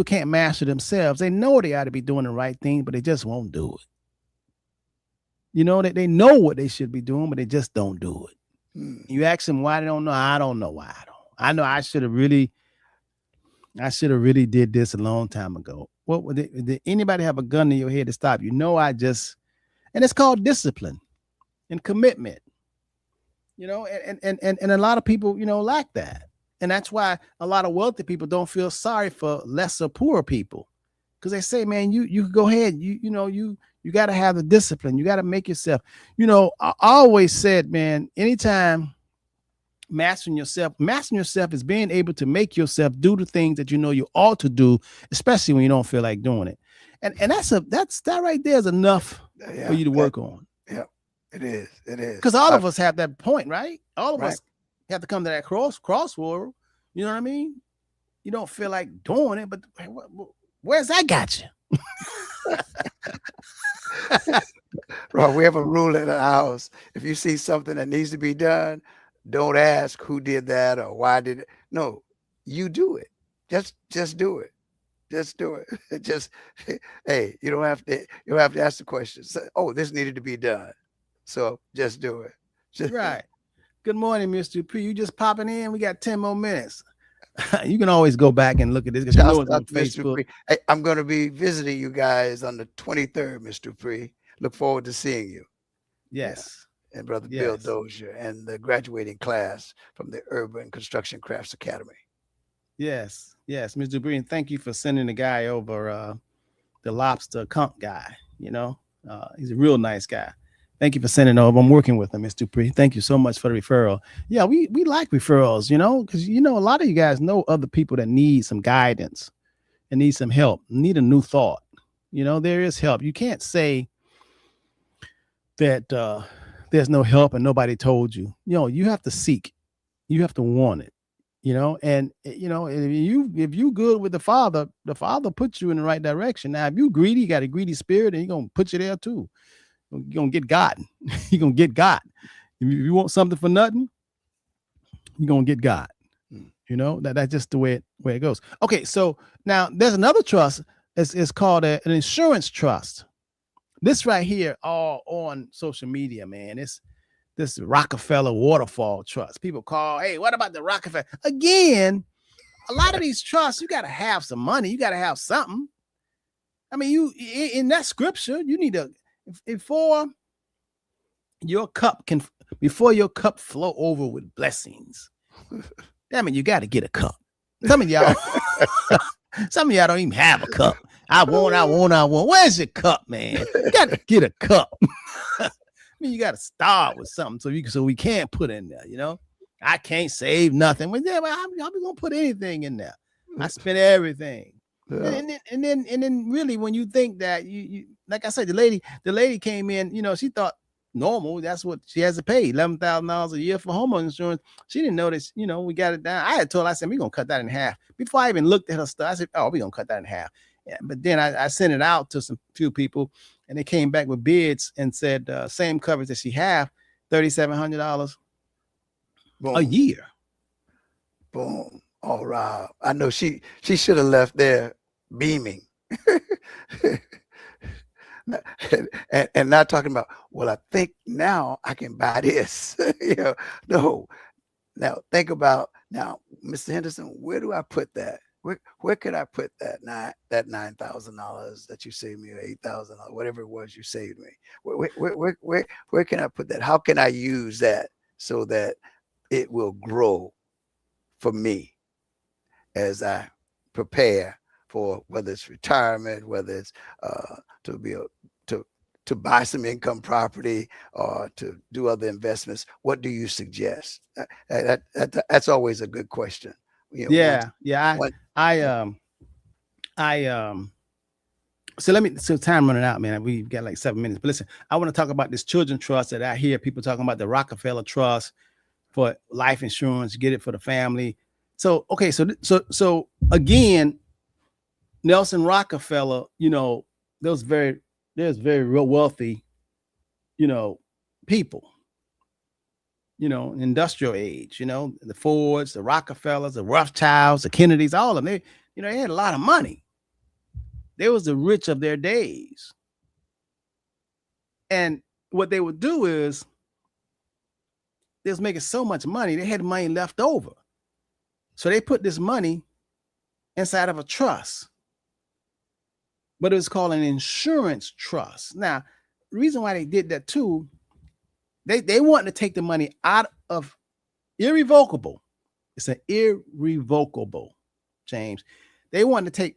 can't master themselves. They know they ought to be doing the right thing, but they just won't do it. You know, they know what they should be doing, but they just don't do it. You ask them why they don't know. I don't know why I don't. I know I should have really did this a long time ago. What did anybody have a gun to your head to stop you? No, and it's called discipline and commitment. You know, and a lot of people, you know, lack that. And that's why a lot of wealthy people don't feel sorry for lesser poor people. Because they say, man, you go ahead, you got to have the discipline. You got to make yourself, you know, I always said, man, anytime mastering yourself is being able to make yourself do the things that you know you ought to do, especially when you don't feel like doing it. And that right there is enough for you to work on. Yeah, it is. Because all of us have that point, right? All of us have to come to that crossroad. You know what I mean? You don't feel like doing it, but where's that got you? Right, we have a rule in the house. If you see something that needs to be done, don't ask who did that or why did it. No, you do it. Just do it. Just do it. Hey, you don't have to ask the question. So, oh, this needed to be done. So just do it. Right. Good morning, Mr. P. You just popping in. We got 10 more minutes. You can always go back and look at this because you know it's on Facebook. Hey, I'm going to be visiting you guys on the 23rd, Mr. Pre. Look forward to seeing you. Yes. Yeah. And Brother Bill Dozier and the graduating class from the Urban Construction Crafts Academy. Yes, Mr. Bree, and thank you for sending the guy over, the lobster conch guy. You know, he's a real nice guy. Thank you for sending over. I'm working with him, Mr. Bree. Thank you so much for the referral. Yeah, we like referrals, you know, because, you know, a lot of you guys know other people that need some guidance and need some help, need a new thought. You know, there is help. You can't say that there's no help and nobody told you. You know, you have to seek. You have to want it. You know, and you know, if you good with the Father puts you in the right direction. Now, if you greedy, you got a greedy spirit, and he's gonna put you there too. You're gonna get gotten. You're gonna get got. If you want something for nothing, you're gonna get got. You know, that's just the way it goes. Okay, so now there's another trust. It's called an insurance trust. This right here, all on social media, man. It's this Rockefeller Waterfall Trust. People call, hey, what about the Rockefeller? Again, a lot of these trusts, you got to have some money. You got to have something. I mean, you in that scripture, you need to, before your cup can before your cup flow over with blessings. Damn it, you got to get a cup. Some of y'all don't even have a cup. I want. Where's your cup, man? You got to get a cup. I mean, you got to start with something so we can't put in there, you know? I can't save nothing. Well, yeah, I'm gonna put anything in there. I spend everything. Yeah. And then really when you think that you like I said, the lady came in, you know, she thought normal, that's what she has to pay, $11,000 a year for homeowner insurance. She didn't notice, you know, we got it down. I had told her, I said, we're gonna cut that in half. Before I even looked at her stuff, I said, oh, we're gonna cut that in half. Yeah, but then I sent it out to some few people and they came back with bids and said same coverage that she have, $3,700 a year. Boom. All right. I know she should have left there beaming. and not talking about, well, I think now I can buy this. You know, no. Now think about now, Mr. Henderson, where do I put that? Where could I put that $9,000 that you saved me, or $8,000, whatever it was you saved me? Where can I put that? How can I use that so that it will grow for me as I prepare for whether it's retirement, whether it's to buy some income property or to do other investments? What do you suggest? That's always a good question. You know, So time running out, man. We've got like 7 minutes, but listen, I want to talk about this children trust that I hear people talking about, the Rockefeller Trust for life insurance, get it for the family. So, okay. So again, Nelson Rockefeller, you know, there's very real wealthy, you know, people, you know, industrial age, you know, the Fords, the Rockefellers, the Rothschilds, the Kennedys, all of them, they had a lot of money. They was the rich of their days. And what they would do is they was making so much money, they had money left over. So they put this money inside of a trust, but it was called an insurance trust. Now, the reason why they did that too, they wanted to take the money out of irrevocable. It's an irrevocable, James. They wanted to take,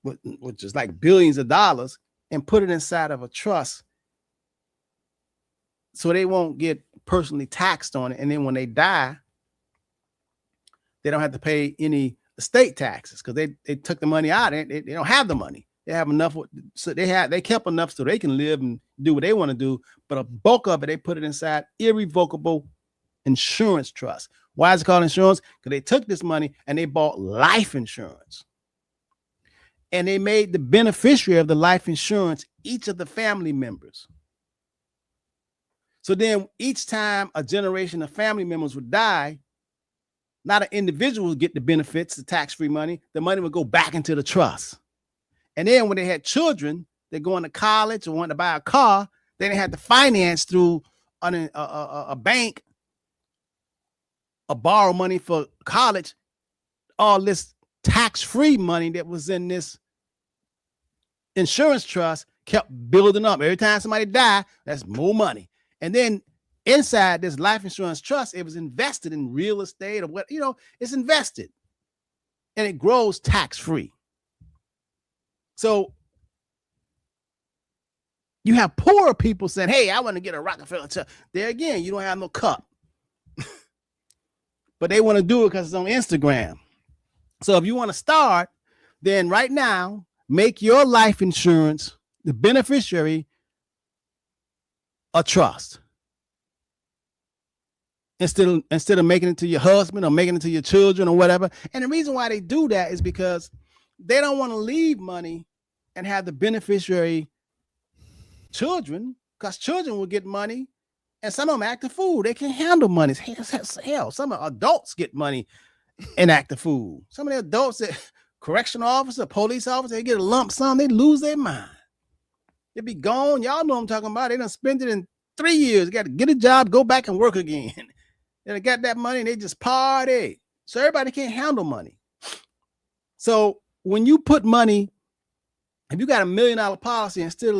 which is like billions of dollars, and put it inside of a trust so they won't get personally taxed on it. And then when they die, they don't have to pay any estate taxes because they took the money out and they don't have the money. They have enough, so they kept enough so they can live and do what they want to do. But a bulk of it, they put it inside irrevocable insurance trust. Why is it called insurance? Because they took this money and they bought life insurance. And they made the beneficiary of the life insurance each of the family members. So then each time a generation of family members would die, not an individual would get the benefits, the tax-free money. The money would go back into the trust. And then when they had children, they're going to college or wanting to buy a car, they didn't have to finance through a bank or borrow money for college. All this tax-free money that was in this insurance trust kept building up. Every time somebody died, that's more money. And then inside this life insurance trust, it was invested in real estate or what, it's invested and it grows tax-free. So you have poor people saying, hey, I want to get a Rockefeller trust. There again, you don't have no cup. But they want to do it because it's on Instagram. So if you want to start, then right now, make your life insurance, the beneficiary, a trust. Instead of making it to your husband or making it to your children or whatever. And the reason why they do that is because they don't want to leave money and have the beneficiary children, because children will get money and some of them act a fool. They can't handle money. Hell, some adults get money and act a fool. Some of the adults, correctional officer, police officer, they get a lump sum, they lose their mind. They be gone. Y'all know what I'm talking about. They done spent it in 3 years. Got to get a job, go back and work again. They got that money and they just party. So everybody can't handle money. So when you put money, if you got $1 million policy, instead of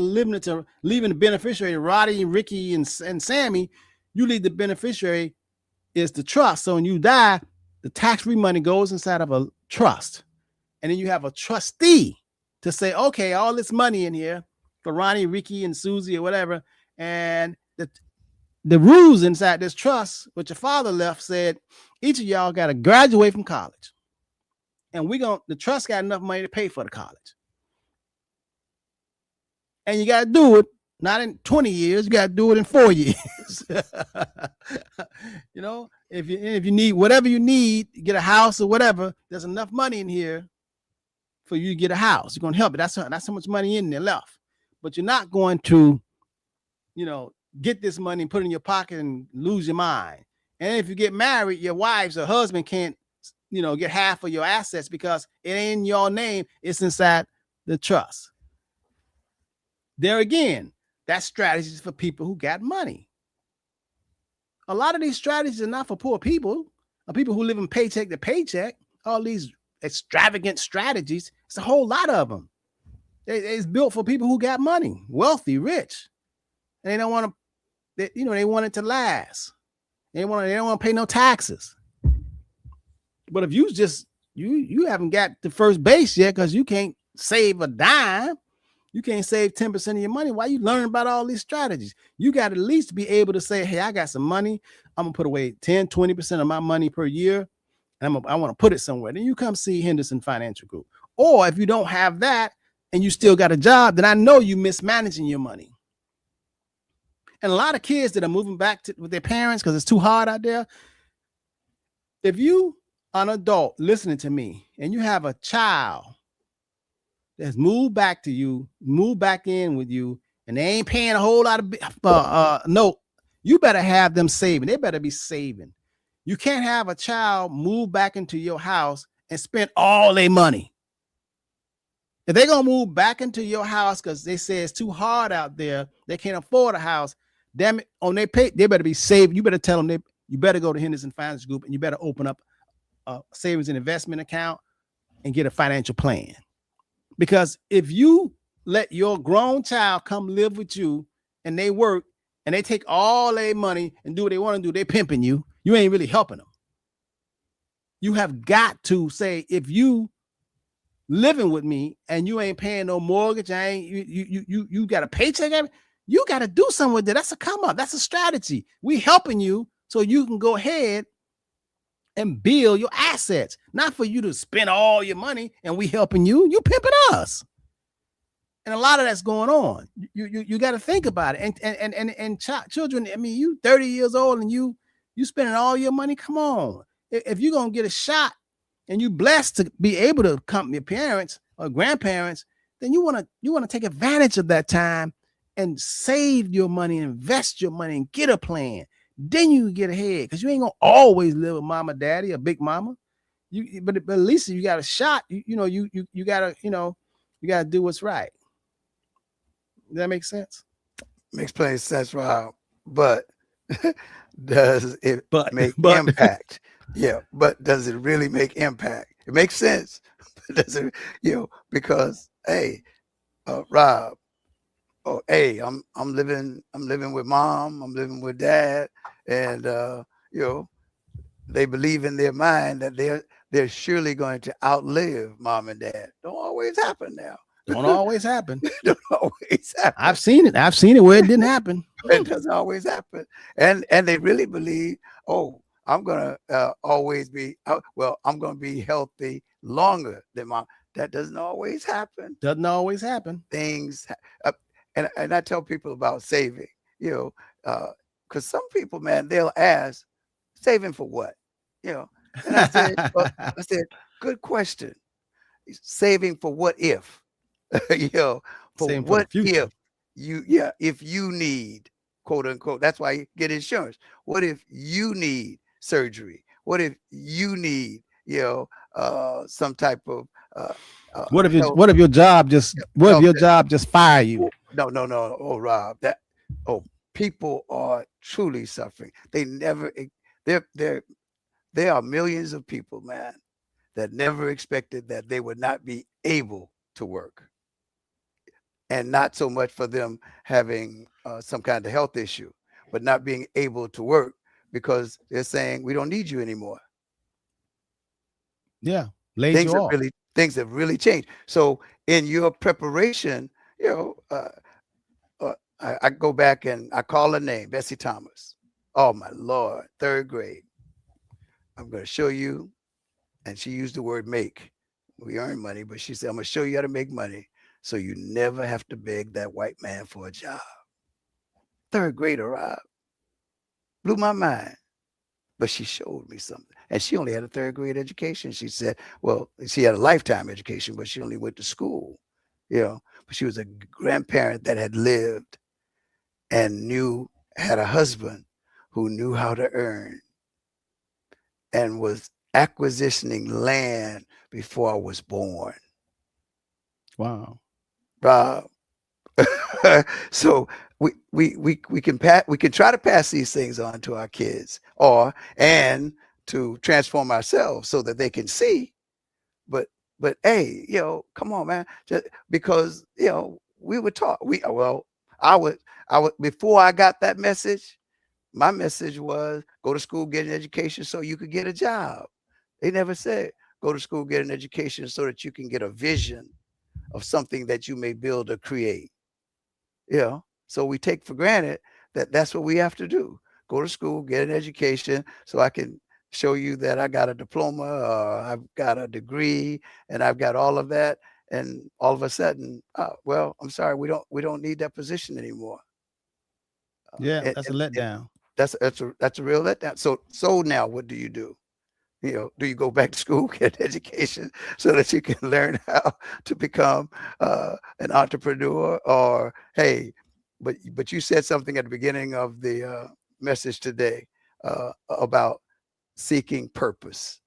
leaving the beneficiary, Roddy, Ricky, and Sammy, You leave the beneficiary is the trust. So when you die, the tax-free money goes inside of a trust. And then you have a trustee to say, okay, all this money in here for Ronnie, Ricky, and Susie or whatever. And the rules inside this trust, which your father left, said each of y'all got to graduate from college. And the trust got enough money to pay for the college. And you got to do it not in 20 years, you got to do it in 4 years. You know, if you need whatever you need, get a house or whatever, there's enough money in here for you to get a house. You're going to help it. That's how much money in there left. But you're not going to, get this money and put it in your pocket and lose your mind. And if you get married, your wives or husband can't, get half of your assets because it ain't in your name. It's inside the trust. There again, that's strategies for people who got money. A lot of these strategies are not for poor people, or people who live in paycheck to paycheck. All these extravagant strategies, it's a whole lot of them. It's built for people who got money, wealthy, rich. And they don't want to, they want it to last. They don't want to pay no taxes. But if you haven't got the first base yet because you can't save a dime, you can't save 10% of your money. Why you learn about all these strategies? You got to at least be able to say, hey, I got some money. I'm going to put away 10, 20% of my money per year. And I want to put it somewhere. Then you come see Henderson Financial Group. Or if you don't have that and you still got a job, then I know you mismanaging your money. And a lot of kids that are moving back with their parents because it's too hard out there. If you are an adult listening to me and you have a child that's moved back to you, moved back in with you, and they ain't paying a whole lot of no, you better have them saving. They better be saving. You can't have a child move back into your house and spend all their money. If they're gonna move back into your house because they say it's too hard out there, they can't afford a house. Damn it, they better be saving. You better tell them you better go to Henderson Finance Group and you better open up a savings and investment account and get a financial plan. Because if you let your grown child come live with you and they work and they take all their money and do what they want to do, they pimping you, you ain't really helping them. You have got to say, if you living with me and you ain't paying no mortgage, you got a paycheck, you got to do something with it. That's a come up. That's a strategy. We helping you so you can go ahead and build your assets, not for you to spend all your money and we helping you. You pimping us. And a lot of that's going on. You got to think about it. And children, I mean, you 30 years old and you spending all your money. Come on. If you're going to get a shot and you blessed to be able to accompany your parents or grandparents, then you want to take advantage of that time and save your money, invest your money and get a plan. Then you get ahead because you ain't gonna always live with mama, daddy, or big mama. But at least you got a shot. You gotta do what's right. Does that make sense? Makes plenty sense, Rob. But does it make impact? Yeah, but does it really make impact? It makes sense. But does it, because hey, Rob, hey, I'm living with mom, I'm living with dad, and they believe in their mind that they're surely going to outlive mom and dad. Don't always happen now. Don't always happen. Don't always happen. I've seen it where it didn't happen. It doesn't always happen. And they really believe, I'm gonna always be I'm gonna be healthy longer than mom. That doesn't always happen. Doesn't always happen. Things and I tell people about saving, because some people, man, they'll ask, saving for what? And I said, good question. Saving for what if? For what if if you need, quote unquote, that's why you get insurance. What if you need surgery? What if you need, some type of what if your job just fire you? No. Oh, Rob, people are truly suffering. There are millions of people, man, that never expected that they would not be able to work. And not so much for them having some kind of health issue, but not being able to work because they're saying we don't need you anymore. Yeah. Laid you off. Things have really changed. So in your preparation, you know, I go back and I call her name, Bessie Thomas. Oh my Lord, 3rd grade. I'm going to show you. And she used the word make. We earn money, but she said, I'm going to show you how to make money so you never have to beg that white man for a job. 3rd grader, Rob. Blew my mind. But she showed me something. And she only had a 3rd grade education. She said, well, she had a lifetime education, but she only went to school, you know. But she was a grandparent that had lived and had a husband who knew how to earn and was acquisitioning land before I was born. Wow. So we can try to pass these things on to our kids and to transform ourselves so that they can see. But hey, you know, come on, man. Just because, you know, we were taught I would before I got that message, my message was go to school, get an education so you could get a job. They never said go to school, get an education so that you can get a vision of something that you may build or create. You know, so we take for granted that that's what we have to do. Go to school, get an education so I can show you that I got a diploma, I've got a degree, and I've got all of that. And all of a sudden, well, I'm sorry, we don't need that position anymore. Yeah, that's a letdown. That's a real letdown. So now what do? You know, do you go back to school, get an education so that you can learn how to become an entrepreneur? Or, hey, but you said something at the beginning of the message today about seeking purpose.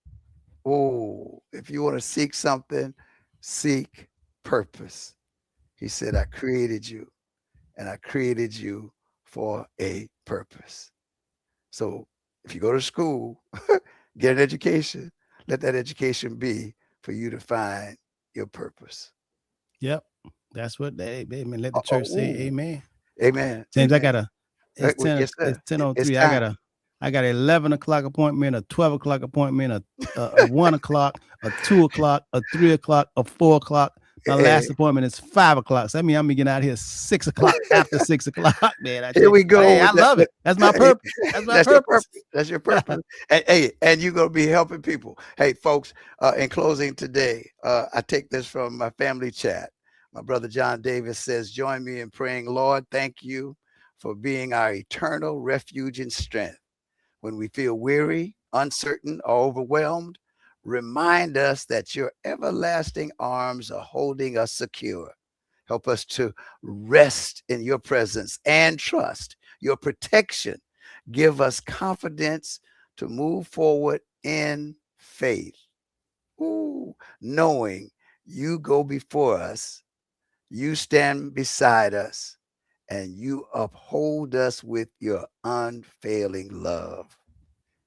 Oh, if you want to seek something, seek purpose. He said, I created you and I created you for a purpose. So if you go to school, get an education, let that education be for you to find your purpose. Yep. That's what amen. Let the church say amen. Amen. James, amen. It's 10:03. I got an 11 o'clock appointment, a 12 o'clock appointment, a 1 o'clock, a 2 o'clock, a 3 o'clock, a 4 o'clock. My last appointment is 5 o'clock. So that means I'm gonna get out here 6 o'clock after 6 o'clock, man. Here we go. Hey, I love it. That's my purpose. That's my purpose. That's your purpose. and you're gonna be helping people. Hey, folks, in closing today, I take this from my family chat. My brother John Davis says, join me in praying, Lord, thank you for being our eternal refuge and strength. When we feel weary, uncertain, or overwhelmed, remind us that your everlasting arms are holding us secure. Help us to rest in your presence and trust your protection. Give us confidence to move forward in faith. Knowing you go before us, you stand beside us, and you uphold us with your unfailing love.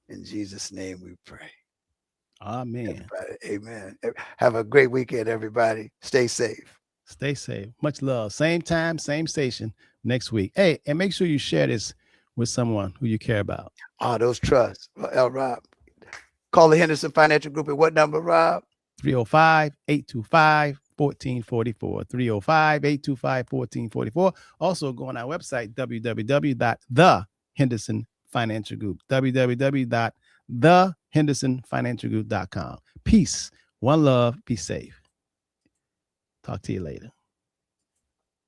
In Jesus' name we pray. Amen. Everybody, amen. Have a great weekend, everybody. Stay safe. Stay safe. Much love. Same time, same station next week. Hey, and make sure you share this with someone who you care about. Those trusts. Rob, call the Henderson Financial Group at what number, Rob? 305-825-1444. 305-825-1444. Also go on our website, www.thehendersonfinancialgroup. www.thehendersonfinancialgroup.com. Peace. One love. Be safe. Talk to you later.